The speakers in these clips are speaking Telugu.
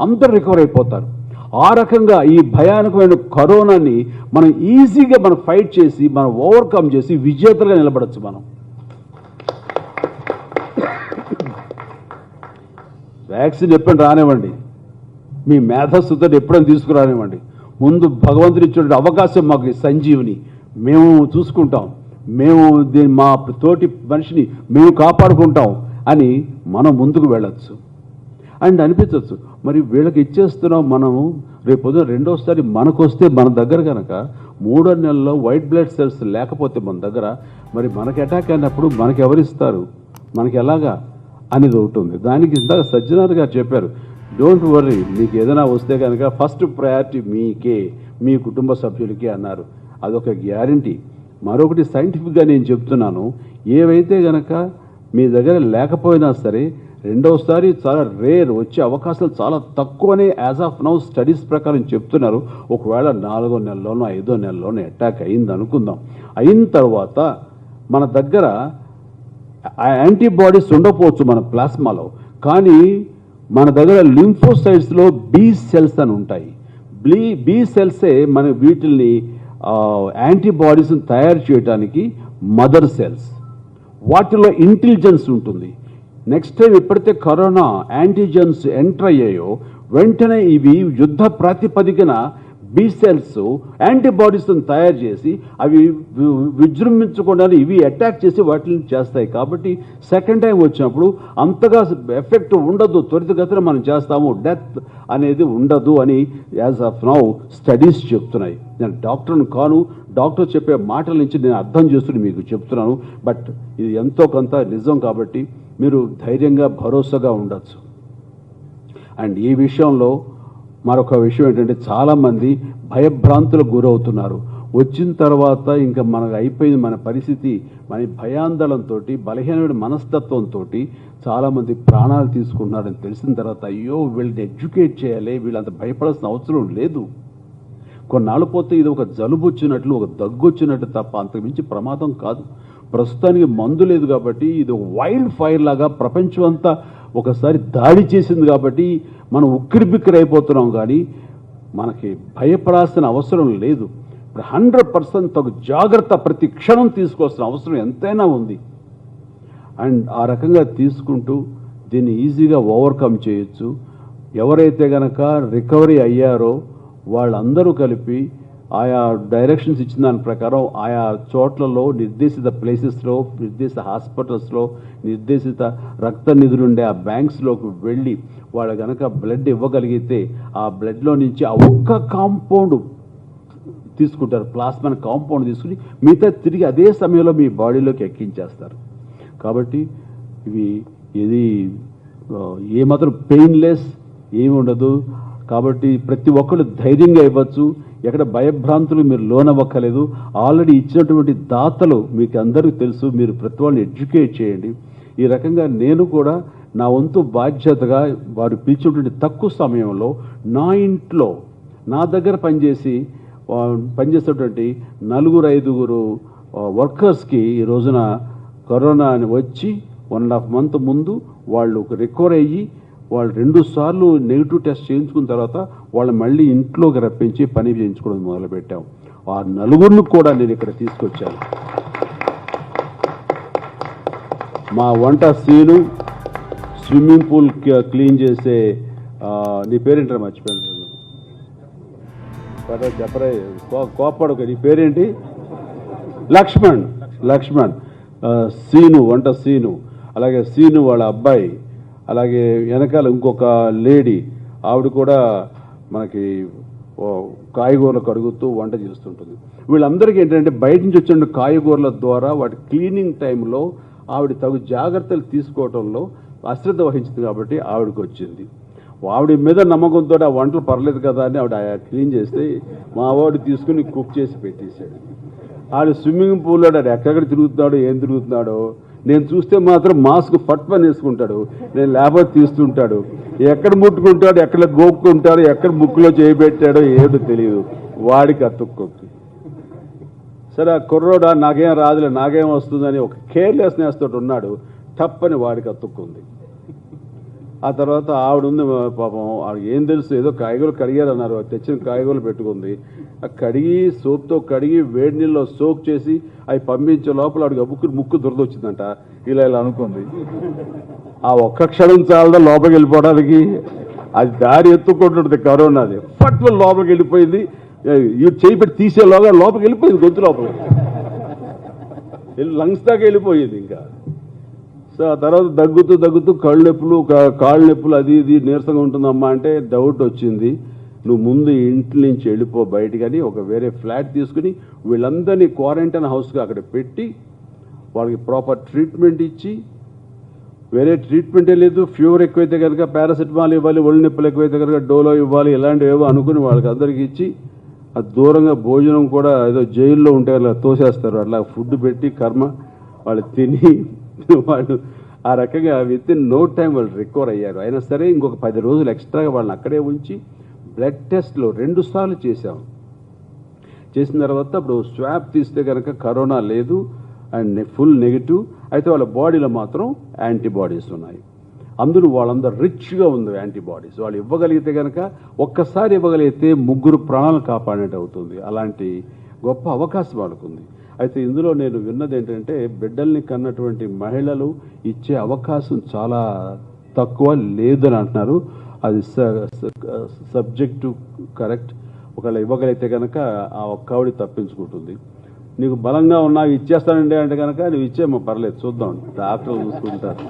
అందరూ రికవర్ అయిపోతారు. ఆ రకంగా ఈ భయానకమైన కరోనాని మనం ఈజీగా మనం ఫైట్ చేసి మనం ఓవర్కమ్ చేసి విజేతలుగా నిలబడచ్చు. మనం వ్యాక్సిన్ ఎప్పుడైనా రానివ్వండి, మీ మేధస్సుతో ఎప్పుడైనా తీసుకురానివ్వండి, ముందు భగవంతుని ఇచ్చిన అవకాశం మాకు సంజీవిని, మేము చూసుకుంటాం, మేము దీన్ని మా తోటి మనిషిని మేము కాపాడుకుంటాం అని మనం ముందుకు వెళ్ళచ్చు అండ్ అనిపించవచ్చు. మరి వీళ్ళకి ఇచ్చేస్తున్నాం మనము, రేపు పొద్దున రెండోసారి మనకు వస్తే మన దగ్గర కనుక 3 నెలల్లో వైట్ బ్లడ్ సెల్స్ లేకపోతే మన దగ్గర మరి మనకి అటాక్ అయినప్పుడు మనకి ఎవరిస్తారు, మనకి ఎలాగా అనేది ఒకటి ఉంది. దానికి ఇందాక సజ్జనార్ గారు చెప్పారు, డోంట్ వర్రీ, మీకు ఏదైనా వస్తే కనుక ఫస్ట్ ప్రయారిటీ మీకే, మీ కుటుంబ సభ్యులకే అన్నారు. అదొక గ్యారంటీ. మరొకటి సైంటిఫిక్గా నేను చెప్తున్నాను, ఏవైతే కనుక మీ దగ్గర లేకపోయినా సరే రెండోసారి చాలా రేర్, వచ్చే అవకాశాలు చాలా తక్కువనే యాజ్ ఆఫ్ నౌ స్టడీస్ ప్రకారం చెప్తున్నారు. ఒకవేళ 4వ నెలలోనో 5వ నెలలోనో అటాక్ అయింది అనుకుందాం, అయిన తర్వాత మన దగ్గర యాంటీబాడీస్ ఉండకపోవచ్చు మన ప్లాస్మాలో, కానీ మన దగ్గర లింఫోసైట్స్లో బి సెల్స్ అని ఉంటాయి. బి సెల్సే మన వీటిల్ని యాంటీబాడీస్ని తయారు చేయడానికి మదర్ సెల్స్. వాటిలో ఇంటెలిజెన్స్ ఉంటుంది. నెక్స్ట్ టైం ఎప్పుడైతే కరోనా యాంటీజెన్స్ ఎంటర్ అయ్యాయో వెంటనే ఇవి యుద్ధ ప్రాతిపదికన బి సెల్స్ యాంటీబాడీస్ని తయారు చేసి అవి విజృంభించకుండా ఇవి అటాక్ చేసి వాటిని చేస్తాయి. కాబట్టి సెకండ్ టైం వచ్చినప్పుడు అంతగా ఎఫెక్ట్ ఉండదు, త్వరితగతిన మనం చేస్తాము, డెత్ అనేది ఉండదు అని యాజ్ ఆఫ్ నౌ స్టడీస్ చెప్తున్నాయి. నేను డాక్టర్ని కాను, డాక్టర్ చెప్పే మాటల నుంచి నేను అర్థం చేస్తుని మీకు చెప్తున్నాను. బట్ ఇది ఎంతో కొంత నిజం కాబట్టి మీరు ధైర్యంగా భరోసాగా ఉండొచ్చు. అండ్ ఈ విషయంలో మరొక విషయం ఏంటంటే, చాలామంది భయభ్రాంతులకు గురవుతున్నారు. వచ్చిన తర్వాత ఇంకా మనకు అయిపోయింది మన పరిస్థితి, మన భయాందోళనతో బలహీనమైన మనస్తత్వంతో చాలామంది ప్రాణాలు తీసుకుంటున్నారని తెలిసిన తర్వాత అయ్యో వీళ్ళని ఎడ్యుకేట్ చేయాలి, వీళ్ళంత భయపడాల్సిన అవసరం లేదు. కొన్నాళ్ళు పోతే ఇది ఒక జలుబు వచ్చినట్లు, ఒక దగ్గు వచ్చినట్టు తప్ప అంతకుమించి ప్రమాదం కాదు. ప్రస్తుతానికి మందు లేదు కాబట్టి ఇది ఒక వైల్డ్ ఫైర్ లాగా ప్రపంచం అంతా ఒకసారి దాడి చేసింది కాబట్టి మనం ఉక్కిరిబిక్కిరి అయిపోతున్నాం. కానీ మనకి భయపడాల్సిన అవసరం లేదు. ఇప్పుడు 100% తగు జాగ్రత్త ప్రతి క్షణం తీసుకోవాల్సిన అవసరం ఎంతైనా ఉంది. అండ్ ఆ రకంగా తీసుకుంటూ దీన్ని ఈజీగా ఓవర్కమ్ చేయొచ్చు. ఎవరైతే కనుక రికవరీ అయ్యారో వాళ్ళందరూ కలిపి ఆయా డైరెక్షన్స్ ఇచ్చిన దాని ప్రకారం ఆయా చోట్లలో నిర్దేశిత ప్లేసెస్లో, నిర్దేశిత హాస్పిటల్స్లో, నిర్దేశిత రక్త నిధులుండే ఆ బ్యాంక్స్లోకి వెళ్ళి వాళ్ళు కనుక బ్లడ్ ఇవ్వగలిగితే ఆ బ్లడ్లో నుంచి ఆ ఒక్క కాంపౌండ్ తీసుకుంటారు, ప్లాస్మా కాంపౌండ్ తీసుకుని మిగతా తిరిగి అదే సమయంలో మీ బాడీలోకి ఎక్కించేస్తారు. కాబట్టి ఇది ఏమాత్రం పెయిన్లెస్ ఏమి ఉండదు. కాబట్టి ప్రతి ఒక్కరు ధైర్యంగా ఇవ్వచ్చు, ఎక్కడ భయభ్రాంతులు మీరు లోనవ్వక్కలేదు. ఆల్రెడీ ఇచ్చినటువంటి దాతలు మీకు అందరికీ తెలుసు, మీరు ప్రతి వాళ్ళని ఎడ్యుకేట్ చేయండి. ఈ రకంగా నేను కూడా నా వంతు బాధ్యతగా వారు పిలిచినటువంటి తక్కువ సమయంలో నా ఇంట్లో నా దగ్గర పనిచేసేటువంటి 4-5 వర్కర్స్కి ఈ రోజున కరోనా అని వచ్చి 1.5 month ముందు వాళ్ళు రికవర్ అయ్యి వాళ్ళు 2 సార్లు నెగిటివ్ టెస్ట్ చేయించుకున్న తర్వాత వాళ్ళు మళ్ళీ ఇంట్లోకి రప్పించి పని చేయించుకోవడం మొదలుపెట్టాం. ఆ 4 కూడా నేను ఇక్కడ తీసుకొచ్చాను. మా వంట సీను, స్విమ్మింగ్ పూల్ క్లీన్ చేసే నీ పేరేంటారా మర్చిపోయాను, చెప్పరా కోపడక, నీ పేరేంటి? లక్ష్మణ్. సీను, వంట సీను, అలాగే సీను వాళ్ళ అబ్బాయి, అలాగే వెనకాల ఇంకొక లేడీ, ఆవిడ కూడా మనకి కాయగూరలు కడుగుతూ వంట చేస్తుంటుంది. వీళ్ళందరికీ ఏంటంటే బయట నుంచి వచ్చిన కాయగూరల ద్వారా వాటి క్లీనింగ్ టైంలో ఆవిడ తగు జాగ్రత్తలు తీసుకోవడంలో అశ్రద్ధ వహించింది కాబట్టి ఆవిడకి వచ్చింది. ఆవిడ మీద నమ్మకంతో ఆ వంటలు పర్లేదు కదా అని ఆవిడ క్లీన్ చేస్తే మా వాడు తీసుకుని కుక్ చేసి పెట్టేశాడు. ఆవిడ స్విమ్మింగ్ పూల్లో ఎక్కడెక్కడ తిరుగుతున్నాడో ఏం తిరుగుతున్నాడో నేను చూస్తే మాత్రం మాస్క్ పట్టుకొని వేసుకుంటాడు, నేను లేకపోతే తీస్తుంటాడు, ఎక్కడ ముట్టుకుంటాడు, ఎక్కడ గోక్కుంటాడు, ఎక్కడ ముక్కులో చేయబెట్టాడో ఏదో తెలియదు, వాడికి అతుక్కొద్దు. సరే ఆ కుర్రోడా నాకేం రాదులే, నాకేం వస్తుందని ఒక కేర్లెస్నెస్ తోటి ఉన్నాడు, తప్పని వాడికి అతుక్కుంది. ఆ తర్వాత ఆవిడ ఉంది పాపం, ఆవిడ ఏం తెలుసు, ఏదో కాయగూరలు కడిగారన్నారు, తెచ్చిన కాయగూరలు పెట్టుకుంది. ఆ కడిగి సోప్తో కడిగి వేడి నీళ్ళలో సోక్ చేసి అవి పంపించే లోపల ఆవిడకి ముక్కు దురదొచ్చిందంట. ఇలా అనుకుంది. ఆ ఒక్క క్షణం చాలదా లోపలికి వెళ్ళిపోవడానికి? అది దారి ఎత్తుకుంటుంది కరోనాది. ఫట్ లోపలికి వెళ్ళిపోయింది. ఈ చేయి పెట్టి తీసేలోగా లోపలికి వెళ్ళిపోయింది, గొంతు లోపలికి లంగ్స్ దాకా వెళ్ళిపోయింది ఇంకా. సో ఆ తర్వాత దగ్గుతూ కాళ్ళు నొప్పులు అది ఇది నీరసంగా ఉంటుందమ్మా అంటే డౌట్ వచ్చింది. నువ్వు ముందు ఇంటి నుంచి వెళ్ళిపో బయటకని ఒక వేరే ఫ్లాట్ తీసుకుని వీళ్ళందరినీ క్వారంటైన్ హౌస్గా అక్కడ పెట్టి వాళ్ళకి ప్రాపర్ ట్రీట్మెంట్ ఇచ్చి, వేరే ట్రీట్మెంటే లేదు, ఫీవర్ ఎక్కువైతే కనుక పారాసెటమాల్ ఇవ్వాలి, ఒళ్ళు నొప్పులు ఎక్కువైతే కనుక డోలో ఇవ్వాలి, ఇలాంటివి ఏవో అనుకుని వాళ్ళకి అందరికి ఇచ్చి, అది దూరంగా భోజనం కూడా ఏదో జైల్లో ఉంటే అలా తోసేస్తారు, అట్లా ఫుడ్ పెట్టి కర్మ వాళ్ళు తిని వాళ్ళు ఆ రకంగా విత్ ఇన్ నో టైం వాళ్ళు రికవర్ అయ్యారు. అయినా సరే ఇంకొక 10 రోజులు ఎక్స్ట్రాగా వాళ్ళని అక్కడే ఉంచి బ్లడ్ టెస్ట్లో 2 సార్లు చేశాం. చేసిన తర్వాత అప్పుడు స్వాబ్ తీస్తే కనుక కరోనా లేదు అండ్ ఫుల్ నెగిటివ్. అయితే వాళ్ళ బాడీలో మాత్రం యాంటీబాడీస్ ఉన్నాయి. అందులో వాళ్ళందరూ రిచ్గా ఉంది యాంటీబాడీస్. వాళ్ళు ఇవ్వగలిగితే కనుక ఒక్కసారి ఇవ్వగలిగితే 3 ప్రాణాలు కాపాడినట్టు అవుతుంది. అలాంటి గొప్ప అవకాశం వాళ్ళకుంది. అయితే ఇందులో నేను విన్నది ఏంటంటే బిడ్డల్ని కన్నటువంటి మహిళలు ఇచ్చే అవకాశం చాలా తక్కువ లేదని అంటున్నారు. అది సబ్జెక్టు కరెక్ట్. ఒకవేళ ఇవ్వగలిగితే కనుక ఆ ఒక్కవిడి తప్పించుకుంటుంది. నీకు బలంగా ఉన్నా ఇచ్చేస్తానండి అంటే కనుక నువ్వు ఇచ్చేమో పర్లేదు, చూద్దాం, డాక్టర్లు చూసుకుంటారు.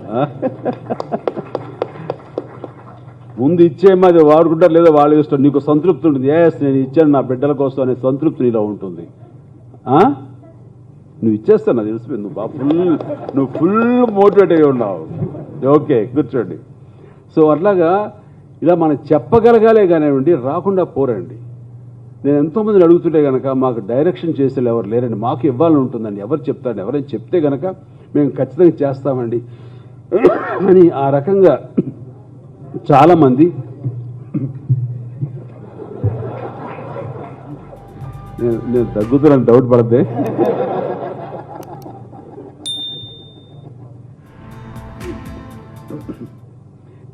ముందు ఇచ్చేమో అది వాడుకుంటారు, లేదా వాళ్ళు ఇష్టం. నీకు సంతృప్తి ఉంటుంది, నేను ఇచ్చాను నా బిడ్డల కోసం అనే సంతృప్తి నీలో ఉంటుంది. నువ్వు ఇచ్చేస్తావు, నాకు తెలిసిపోయింది. నువ్వు ఫుల్ మోటివేట్ అయ్యి ఉన్నావు. ఓకే, కూర్చోండి. సో అట్లాగా ఇలా మనం చెప్పగలగాలే కానివ్వండి, రాకుండా పోరండి. నేను ఎంతోమందిని అడుగుతుంటే కనుక మాకు డైరెక్షన్ చేసేది ఎవరు లేరండి, మాకు ఇవ్వాలని ఉంటుందండి, ఎవరు చెప్తారండి, ఎవరైనా చెప్తే కనుక మేము ఖచ్చితంగా చేస్తామండి అని ఆ రకంగా చాలామంది. నేను దగ్గుతున్నాను, డౌట్ పడద్దే.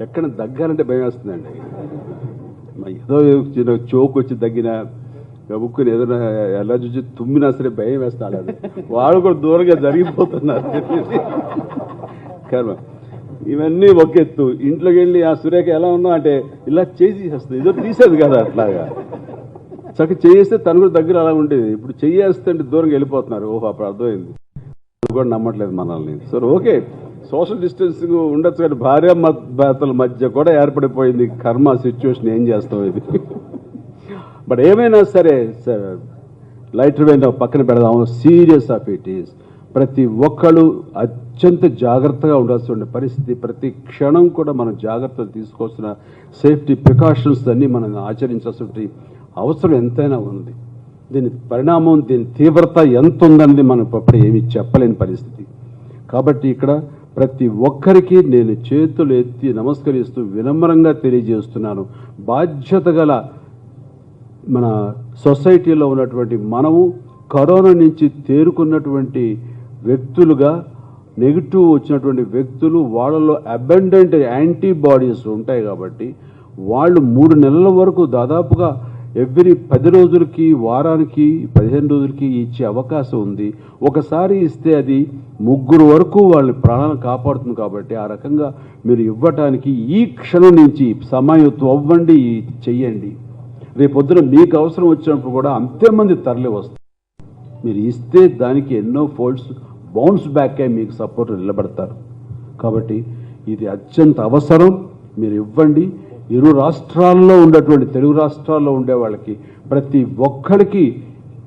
ఎక్కడ దగ్గాలంటే భయం వేస్తుందండి. ఏదో చిన్న చోకు వచ్చి దగ్గిన గబుక్కుని ఏదైనా ఎలా చూసి తుమ్మినా సరే భయం వేస్తాడు. అది వాడు కూడా దూరంగా జరిగిపోతున్నారు. కర్మ ఇవన్నీ ఒక ఎత్తు. ఇంట్లోకి వెళ్ళి ఆ సురేఖ ఎలా ఉన్నా అంటే ఇలా చేసేస్తుంది, ఏదో తీసేది కదా, అట్లాగా చక్కగా చేస్తే తను కూడా దగ్గర అలా ఉండేది. ఇప్పుడు చేయేస్తే అంటే దూరంగా వెళ్ళిపోతున్నారు. ఓహో, అప్పుడు అర్థమైంది. కూడా నమ్మట్లేదు మనల్ని. సరే, ఓకే, సోషల్ డిస్టెన్సింగ్ ఉండొచ్చు, కానీ భార్యాభర్తల మధ్య కూడా ఏర్పడిపోయింది. కర్మ సిచ్యువేషన్, ఏం చేస్తాం ఇది. బట్ ఏమైనా సరే లైటర్ వెయిన్ పక్కన పెడదాము. Serious of it is. ప్రతి ఒక్కళ్ళు అత్యంత జాగ్రత్తగా ఉండాల్సిన పరిస్థితి. ప్రతి క్షణం కూడా మనం జాగ్రత్తలు తీసుకోవాల్సిన సేఫ్టీ ప్రికాషన్స్ అన్నీ మనం ఆచరించాల్సిన అవసరం ఎంతైనా ఉంది. దీని పరిణామం, దీని తీవ్రత ఎంత ఉందనేది మనం అప్పుడు ఏమీ చెప్పలేని పరిస్థితి. కాబట్టి ఇక్కడ ప్రతి ఒక్కరికి నేను చేతులు ఎత్తి నమస్కరిస్తూ వినమ్రంగా తెలియజేస్తున్నాను. బాధ్యత గల మన సొసైటీలో ఉన్నటువంటి మనము కరోనా నుంచి తేరుకున్నటువంటి వ్యక్తులుగా, నెగిటివ్ వచ్చినటువంటి వ్యక్తులు, వాళ్ళలో అబండెంట్ యాంటీబాడీస్ ఉంటాయి. కాబట్టి వాళ్ళు 3 నెలల వరకు దాదాపుగా ఎవ్రీ 10 రోజులకి, వారానికి, 15 రోజులకి ఇచ్చే అవకాశం ఉంది. ఒకసారి ఇస్తే అది 3 వరకు వాళ్ళ ప్రాణాలను కాపాడుతుంది. కాబట్టి ఆ రకంగా మీరు ఇవ్వటానికి ఈ క్షణం నుంచి సమాయత్వం అవ్వండి, చెయ్యండి. రేపొద్దున మీకు అవసరం వచ్చినప్పుడు కూడా అంతేమంది తరలి వస్తారు. మీరు ఇస్తే దానికి ఎన్నో ఫోల్డ్స్ బౌన్స్ బ్యాక్ అయి మీకు సపోర్ట్ నిలబడతారు. కాబట్టి ఇది అత్యంత అవసరం, మీరు ఇవ్వండి. 2 రాష్ట్రాల్లో ఉన్నటువంటి, తెలుగు రాష్ట్రాల్లో ఉండే వాళ్ళకి ప్రతి ఒక్కరికి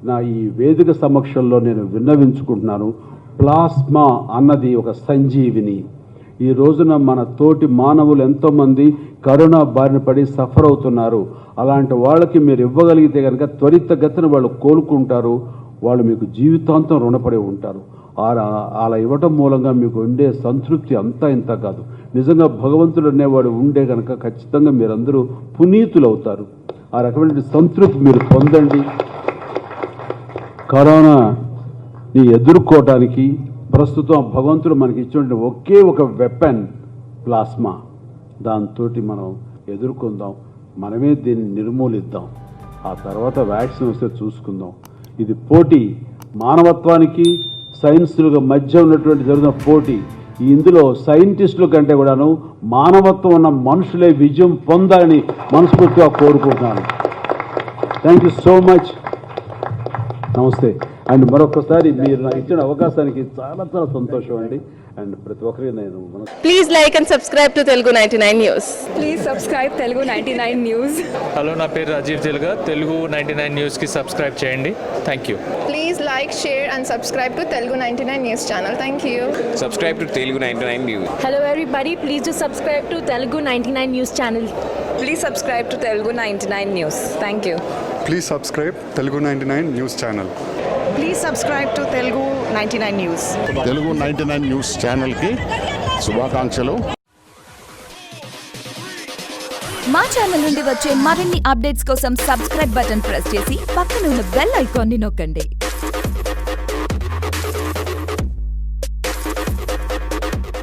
నా ఈ వేదిక సమక్షంలో నేను విన్నవించుకుంటున్నాను. ప్లాస్మా అన్నది ఒక సంజీవిని. ఈ రోజున మన తోటి మానవులు ఎంతోమంది కరోనా బారిన పడి సఫర్ అవుతున్నారు. అలాంటి వాళ్ళకి మీరు ఇవ్వగలిగితే కనుక త్వరితగతిన వాళ్ళు కోలుకుంటారు. వాళ్ళు మీకు జీవితాంతం రుణపడి ఉంటారు. అలా ఇవ్వటం మూలంగా మీకు ఉండే సంతృప్తి అంతా ఇంత కాదు. నిజంగా భగవంతుడు అనేవాడు ఉండే కనుక ఖచ్చితంగా మీరందరూ పునీతులు అవుతారు. ఆ రకమైన సంతృప్తి మీరు పొందండి. కరోనాని ఎదుర్కోవటానికి ప్రస్తుతం భగవంతుడు మనకి ఇచ్చినటువంటి ఒకే ఒక వెపన్ ప్లాస్మా. దాంతో మనం ఎదుర్కొందాం, మనమే దీన్ని నిర్మూలిద్దాం. ఆ తర్వాత వ్యాక్సిన్ వస్తే చూసుకుందాం. ఇది పోటీ, మానవత్వానికి సైన్స్ల మధ్య ఉన్నటువంటి జరుగుతున్న పోటీ. ఇందులో సైంటిస్టుల కంటే కూడాను మానవత్వం ఉన్న మనుషులే విజయం పొందాలని మనస్ఫూర్తిగా కోరుకుంటున్నాను. Thank you so much. నమస్తే. అండ్ మరొకసారి మీరు నాకు ఇచ్చిన అవకాశానికి చాలా చాలా సంతోషం అండి. అండ్ ప్రతి ఒక్కరికి నేను please like and subscribe to Telugu 99 news. Please subscribe Telugu 99 news. Hello, నా పేరు రాజీవ్ తెలుగా. తెలుగు 99 న్యూస్కి సబ్స్క్రైబ్ చేయండి. Thank you. Please like, share and subscribe to Telugu 99 news channel. Thank you. Subscribe to Telugu 99 News. Hello everybody, please do subscribe to Telugu 99 News channel. Please subscribe to Telugu 99 news. Thank you. Please subscribe Telugu 99 News channel. Please subscribe to Telugu 99 news. Telugu 99 news ఛానల్కి శుభాకాంక్షలు. మా ఛానల్ నుండి వచ్చే మరిన్ని అప్డేట్స్ కోసం సబ్స్క్రైబ్ బటన్ ప్రెస్ చేసి పక్కన ఉన్న బెల్ ఐకాన్ని నొక్కండి.